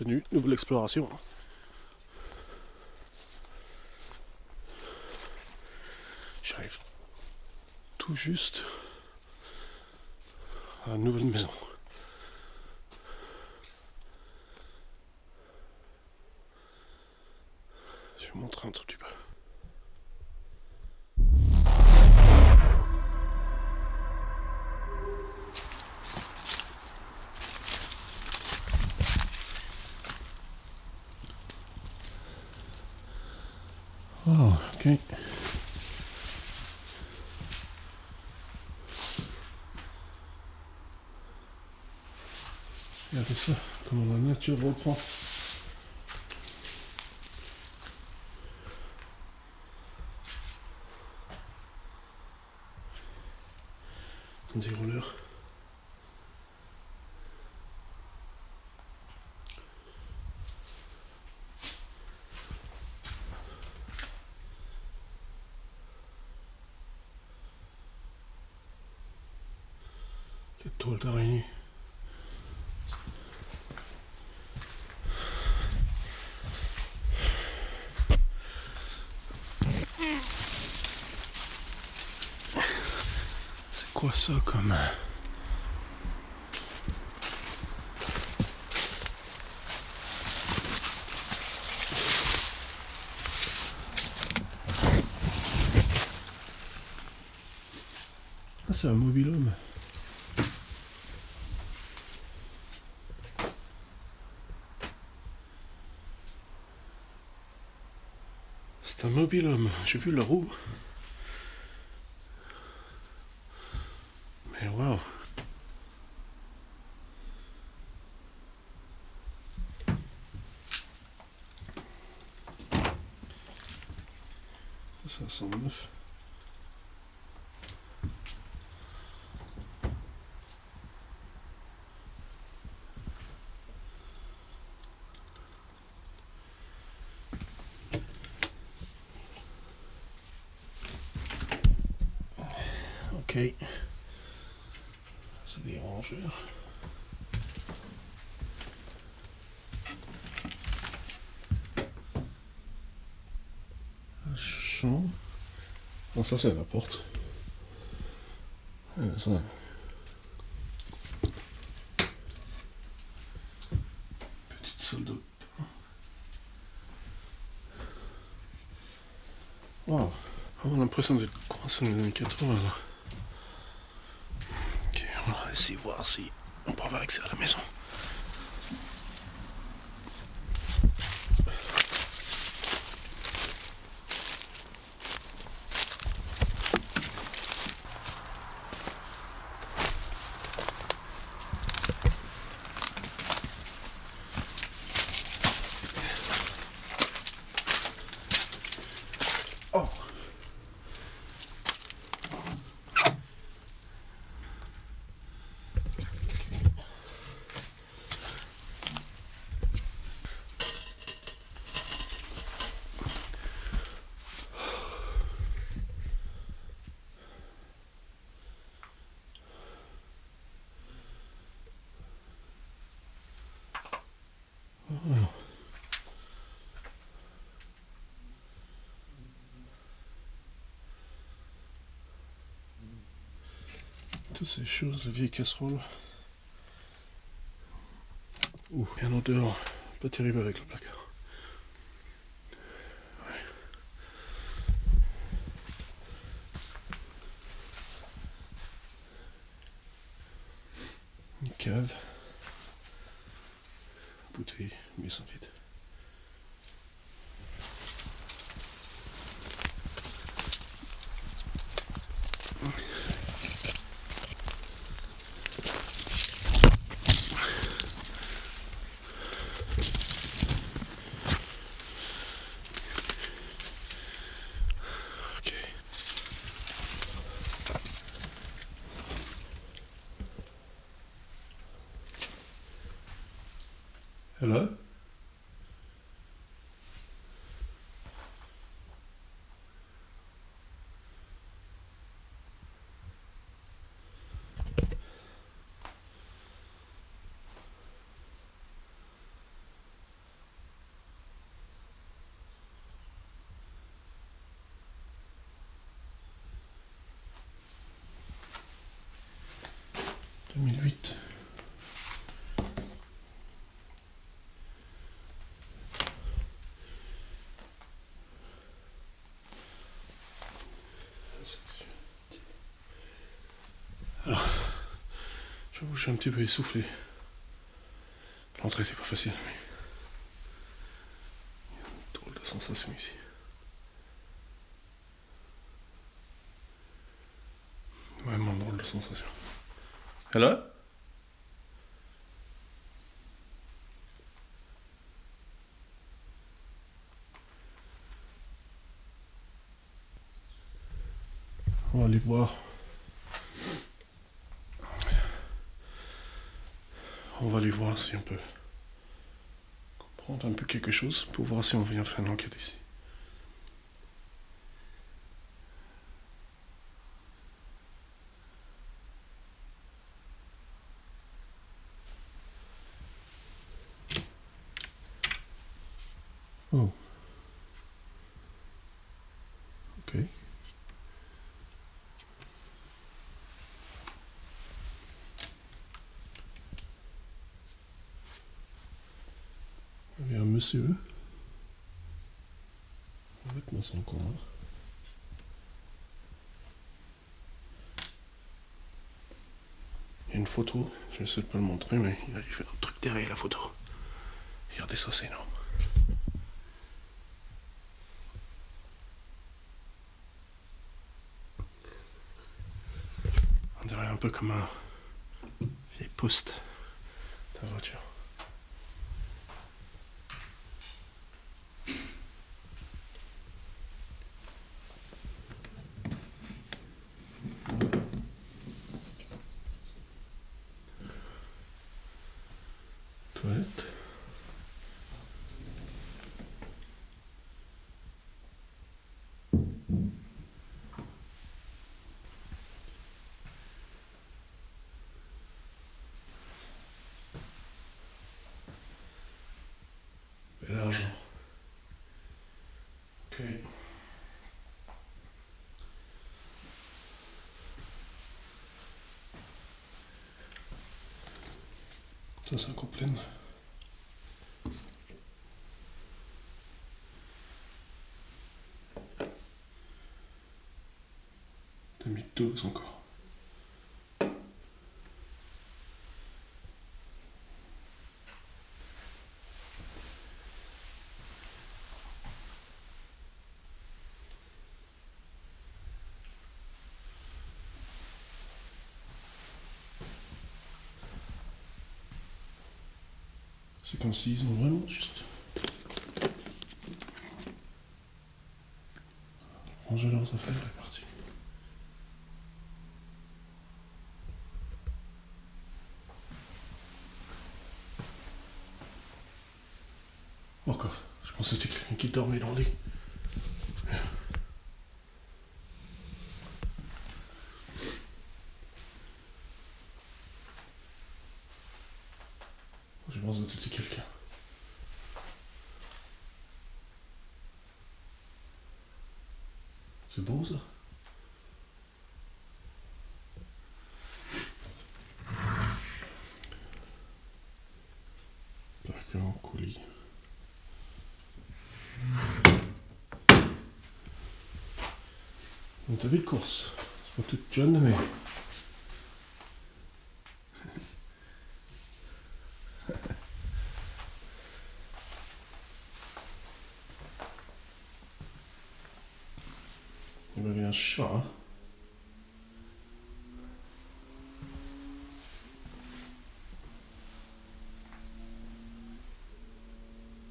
tenue, nouvelle exploration. J'arrive tout juste à la nouvelle maison. Je vais vous montrer un tout petit peu. Oh, ok. Regardez ça, comment la nature reprend. Des rouleurs. Les toiles d'araignée. C'est quoi ça comme... Ah, c'est un mobil-homme. C'est un mobil-homme. J'ai vu la roue. Mais waouh. Ça sent neuf. Ok. C'est des rangeurs. La chambre. Non, ça c'est la porte. Ça. Petite salle de bain. Wow. On a l'impression d'être coincé dans les années 80 là. Ok, on va essayer de voir si on peut avoir accès à la maison. Oh! Toutes ces choses, vieilles casseroles. Ouh, il y a une odeur pas terrible avec le placard. Ouais. Une cave. Bouteille mise en vide. Ok. Hello? 2008. Alors, j'avoue, je suis un petit peu essoufflé. L'entrée, c'est pas facile, mais il y a une drôle de sensation ici. Vraiment drôle de sensation. Hello? On va aller voir. On va aller voir si on peut comprendre un peu quelque chose pour voir si on vient faire une enquête ici. Oh. Ok. Il y a un monsieur. Les vêtements sont encore là. Il y a une photo, je vais essayer de pas le montrer, mais il a dû faire un truc derrière la photo. Regardez ça, c'est énorme. On dirait un peu comme un vieil poste de la voiture. Toilette. Et l'argent. Ok. Ça, c'est encore plein. T'as mis 12 encore. C'est comme s'ils ont vraiment juste rangé leurs affaires et parti. Encore. Je pensais que c'était quelqu'un qui dormait dans le lit. Je pensais que c'était quelqu'un. C'est beau ça. Parquet colis. Donc t'as vu de course. C'est pas toute jeune mais. Il y avait un chat. Hein.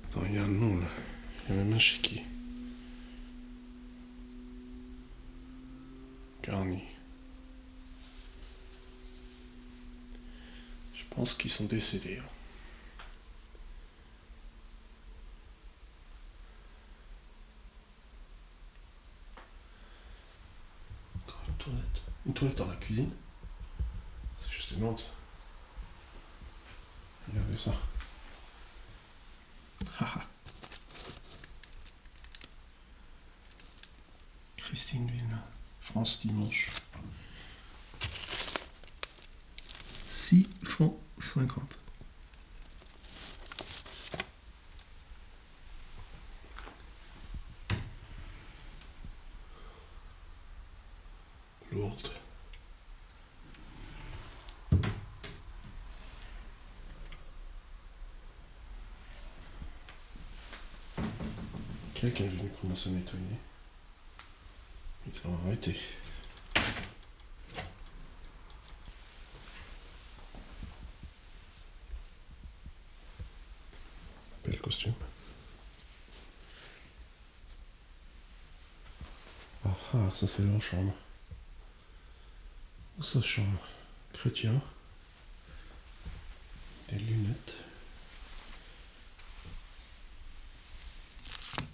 Attends, il y a un nom là. Il y a même un chiqui. Garni. Je pense qu'ils sont décédés. Hein. Encore une toilette. Une toilette dans la cuisine. C'est juste une honte. Regardez ça. Christine Villeneuve. France Dimanche. 6 francs 50. Lourde. Quelqu'un est venu commencer à nettoyer. Ils ont arrêté. Bel costume. Ah ah, ça c'est leur chambre. Où sa chambre? Chrétien. Des lunettes.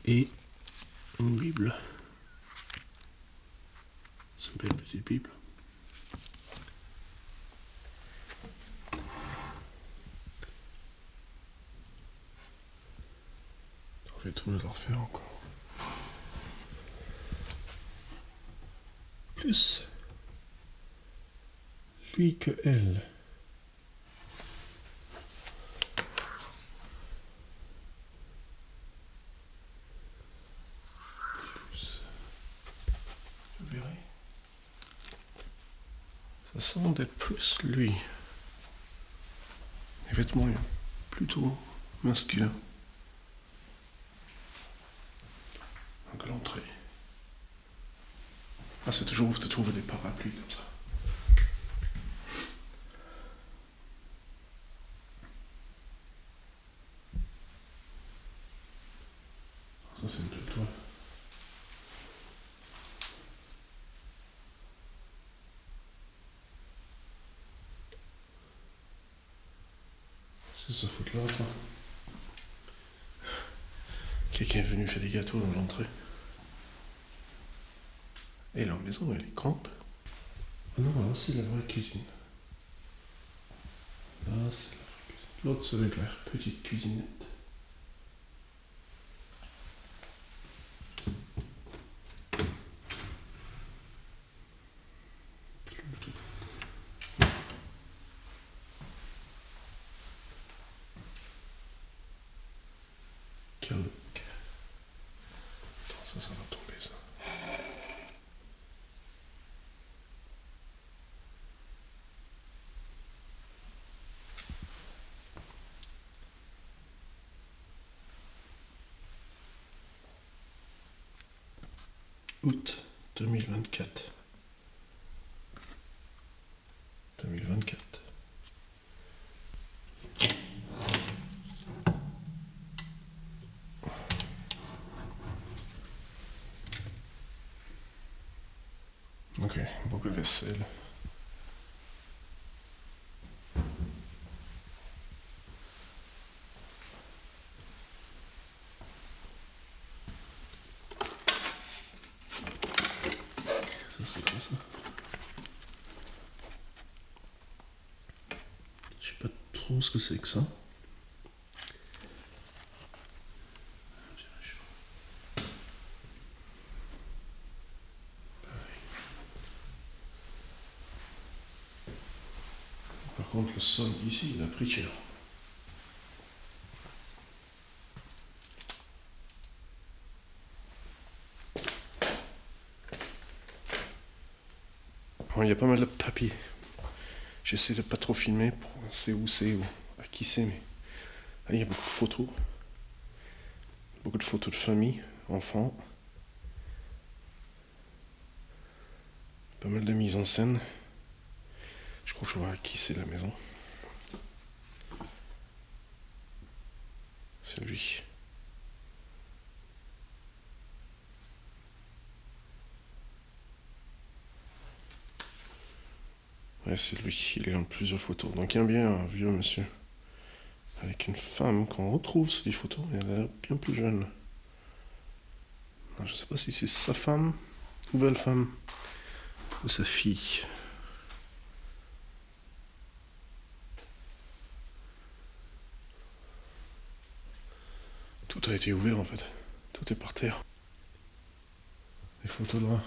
Et une Bible. C'est une belle petite Bible. Je vais tout le refaire encore. Plus lui que elle. Plus. Vous verrez. Ça semble être plus lui. Les vêtements plutôt masculins. Donc l'entrée. Ah, c'est toujours ouf de trouver des parapluies comme ça. Ça, c'est une belle toile. C'est sa faute là, quoi. Quelqu'un est venu faire des gâteaux dans l'entrée. Et la maison, elle est grande. Ah non, là, c'est la vraie cuisine. Là, c'est la vraie cuisine. L'autre, ça va être la petite cuisinette. Quel look. Attends, ça va tomber, ça. Août 2024. 2024. Ok, beaucoup de vaisselle. Ça, c'est quoi ça? Je sais pas trop ce que c'est que ça. Par contre, le sol ici, il a pris cher. Bon, il y a pas mal de papier. J'essaie de pas trop filmer pour c'est ou à qui c'est, mais là, il y a beaucoup de photos. Beaucoup de photos de famille, enfants. Pas mal de mise en scène. Je crois que je vois à qui c'est la maison. C'est lui. Ouais, c'est lui. Il est dans plusieurs photos. Donc il y a bien un vieux monsieur. Avec une femme qu'on retrouve sur les photos. Elle a l'air bien plus jeune. Non, je sais pas si c'est sa femme, nouvelle femme, ou sa fille. Tout a été ouvert en fait. Tout est par terre. Les photos là.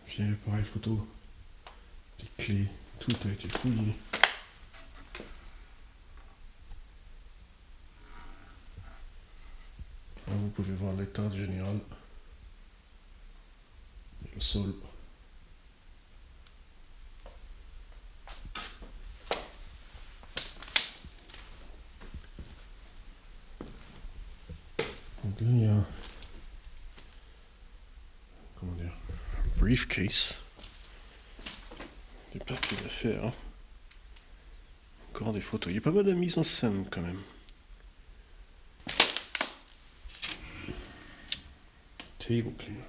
Vieille appareil photo. Des clés, Tout a été fouillé. Là, vous pouvez voir l'état général. Et le sol. Donc là, il y a un briefcase. Des papiers d'affaires. Encore des photos. Il y a pas mal de mise en scène quand même. Table cleaner.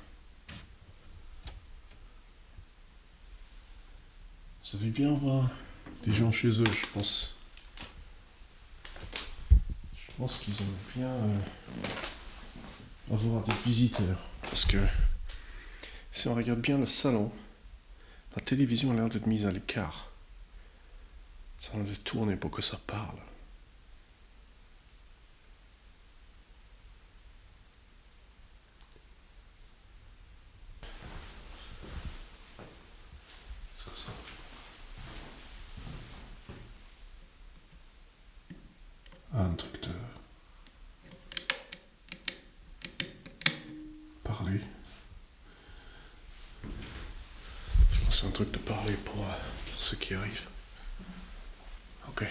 Ça fait bien voir des gens chez eux, je pense. Je pense qu'ils aiment bien avoir des visiteurs. Parce que si on regarde bien le salon, la télévision a l'air d'être mise à l'écart. Ça doit tourner pour que ça parle. Un truc de parler. Je pense que c'est un truc de parler pour ceux qui arrivent. Ok.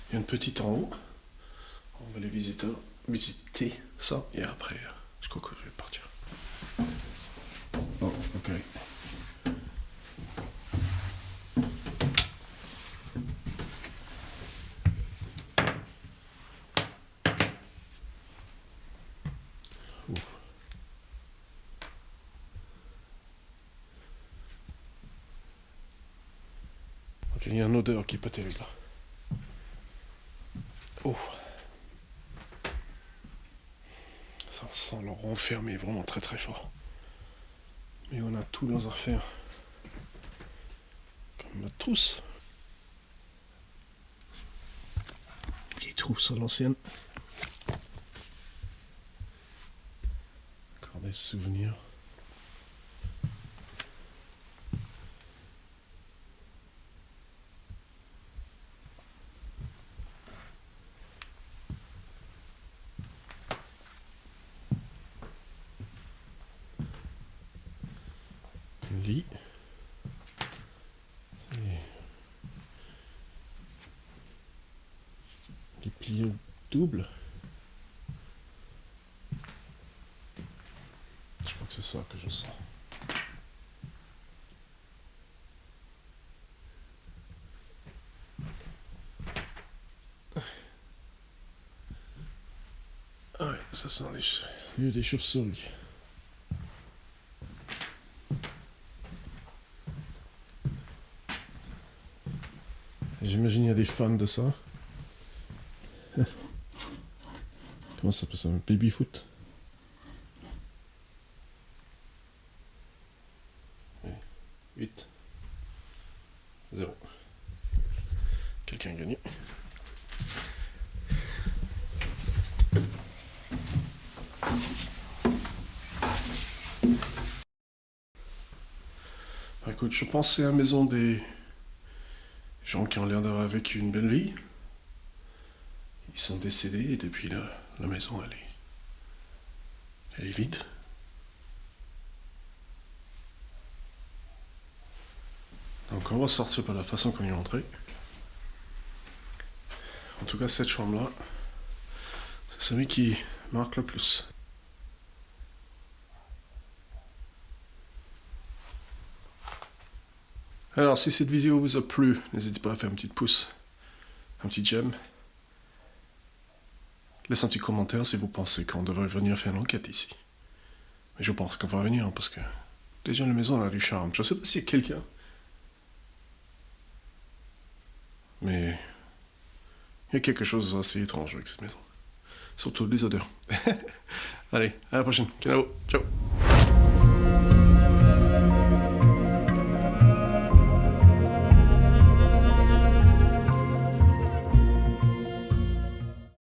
Il y a une petite en haut. On va les visiter ça et après, je crois que je vais partir. Oh, ok. Ok, il y a une odeur qui est pas terrible là. Oh. Ça sent le renfermé vraiment très très fort. Mais on a tous nos affaires. Comme notre trousse. Vieille trousse à l'ancienne. Encore des souvenirs. Lit. C'est les pliés doubles. Je crois que c'est ça que je sens. Ah ouais, ça sent les lieux des chauves-souris. J'imagine il y a des fans de ça. Comment ça s'appelle ça? Un baby-foot? 8 0. Quelqu'un a gagné. Bah, écoute, je pense que c'est la maison des gens qui ont l'air d'avoir vécu une belle vie. Ils sont décédés et depuis la maison elle est vide. Donc on va sortir par la façon qu'on y est entré. En tout cas cette chambre là, c'est celui qui marque le plus. Alors si cette vidéo vous a plu, n'hésitez pas à faire un petit pouce, un petit j'aime. Laissez un petit commentaire si vous pensez qu'on devrait venir faire une enquête ici. Mais je pense qu'on va venir parce que déjà la maison a du charme. Je sais pas s'il y a quelqu'un. Mais il y a quelque chose d'assez étrange avec cette maison. Surtout les odeurs. Allez, à la prochaine. Ciao.